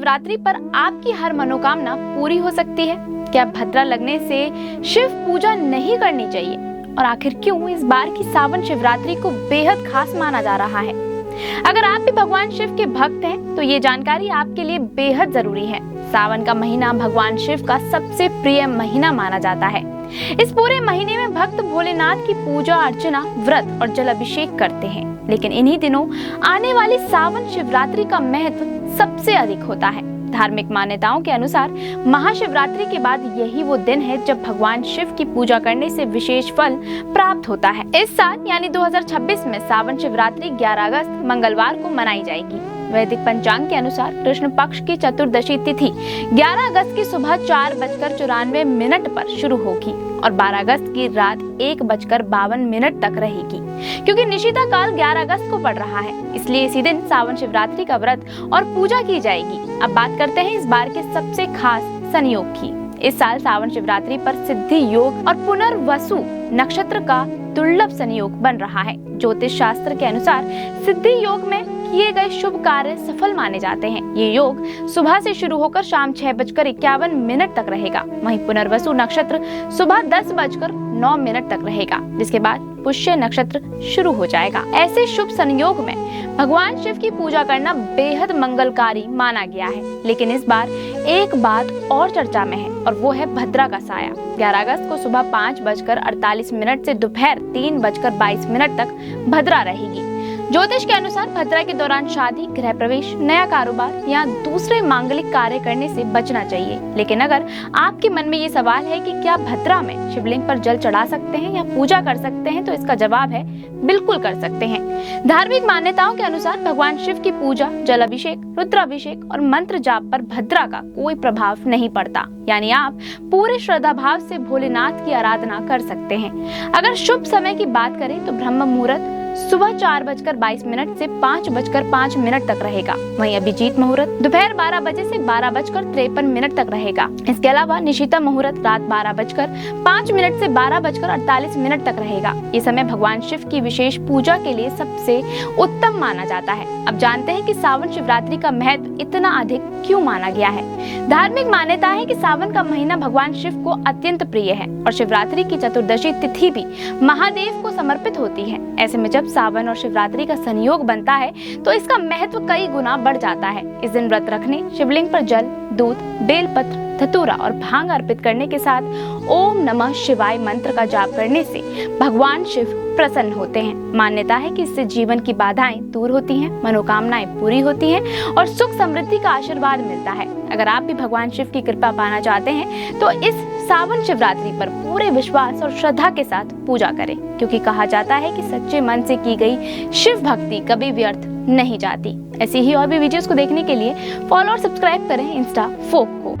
शिवरात्रि पर आपकी हर मनोकामना पूरी हो सकती है? क्या भद्रा लगने से शिव पूजा नहीं करनी चाहिए? और आखिर क्यों इस बार की सावन शिवरात्रि को बेहद खास माना जा रहा है? अगर आप भी भगवान शिव के भक्त हैं तो ये जानकारी आपके लिए बेहद जरूरी है। सावन का महीना भगवान शिव का सबसे प्रिय महीना माना जाता है। इस पूरे महीने में भक्त भोलेनाथ की पूजा अर्चना, व्रत और जल अभिषेक करते हैं। लेकिन इन्हीं दिनों आने वाली सावन शिवरात्रि का महत्व सबसे अधिक होता है। धार्मिक मान्यताओं के अनुसार महाशिवरात्रि के बाद यही वो दिन है जब भगवान शिव की पूजा करने से विशेष फल प्राप्त होता है। इस साल यानी 2026 में सावन शिवरात्रि 11 अगस्त मंगलवार को मनाई जाएगी। वैदिक पंचांग के अनुसार कृष्ण पक्ष की चतुर्दशी तिथि 11 अगस्त की सुबह 4:94 पर शुरू होगी और 12 अगस्त की रात 1:52 तक रहेगी। क्योंकि निशिता काल 11 अगस्त को पड़ रहा है, इसलिए इसी दिन सावन शिवरात्रि का व्रत और पूजा की जाएगी। अब बात करते हैं इस बार के सबसे खास संयोग की। इस साल सावन शिवरात्रि पर सिद्धि योग और पुनर्वसु नक्षत्र का दुर्लभ संयोग बन रहा है। ज्योतिष शास्त्र के अनुसार सिद्धि योग में किए गए शुभ कार्य सफल माने जाते हैं। ये योग सुबह से शुरू होकर शाम 6:51 तक रहेगा। वहीं पुनर्वसु नक्षत्र सुबह 10:09 तक रहेगा, जिसके बाद पुष्य नक्षत्र शुरू हो जाएगा। ऐसे शुभ संयोग में भगवान शिव की पूजा करना बेहद मंगलकारी माना गया है। लेकिन इस बार एक बात और चर्चा में है और वो है भद्रा का साया। 11 अगस्त को सुबह 5:48 से दोपहर 3:22 तक भद्रा रहेगी। ज्योतिष के अनुसार भद्रा के दौरान शादी, गृह प्रवेश, नया कारोबार या दूसरे मांगलिक कार्य करने से बचना चाहिए। लेकिन अगर आपके मन में ये सवाल है कि क्या भद्रा में शिवलिंग पर जल चढ़ा सकते हैं या पूजा कर सकते हैं, तो इसका जवाब है बिल्कुल कर सकते हैं। धार्मिक मान्यताओं के अनुसार भगवान शिव की पूजा, जल अभिषेक, रुद्राभिषेक और मंत्र जाप पर भद्रा का कोई प्रभाव नहीं पड़ता। यानी आप पूरे श्रद्धा भाव से भोलेनाथ की आराधना कर सकते हैं। अगर शुभ समय की बात करें तो ब्रह्म मुहूर्त सुबह 4:22 से 5:05 तक रहेगा। वहीं अभिजीत मुहूर्त दोपहर 12 बजे से 12:53 तक रहेगा। इसके अलावा निशिता मुहूर्त रात 12:05 से 12:48 तक रहेगा। ये समय भगवान शिव की विशेष पूजा के लिए सबसे उत्तम माना जाता है। अब जानते हैं कि सावन शिवरात्रि का महत्व इतना अधिक क्यों माना गया है। धार्मिक मान्यता है कि सावन का महीना भगवान शिव को अत्यंत प्रिय है और शिवरात्रि की चतुर्दशी तिथि भी महादेव को समर्पित होती है। ऐसे में जब सावन और शिवरात्रि का संयोग बनता है तो इसका महत्व कई गुना बढ़ जाता है। इस दिन व्रत रखने, शिवलिंग पर जल, दूध, बेलपत्र, धतूरा और भांग अर्पित करने के साथ ओम नमः शिवाय मंत्र का जाप करने से भगवान शिव प्रसन्न होते हैं। मान्यता है कि इससे जीवन की बाधाएं दूर होती हैं, मनोकामनाएं पूरी होती हैं और सुख समृद्धि का आशीर्वाद मिलता है। अगर आप भी भगवान शिव की कृपा पाना चाहते हैं तो इस सावन शिवरात्रि पर पूरे विश्वास और श्रद्धा के साथ पूजा करें, क्योंकि कहा जाता है कि सच्चे मन से की गई शिव भक्ति कभी व्यर्थ नहीं जाती। ऐसी ही और भी वीडियोस को देखने के लिए फॉलो और सब्सक्राइब करें इंस्टा फोक को।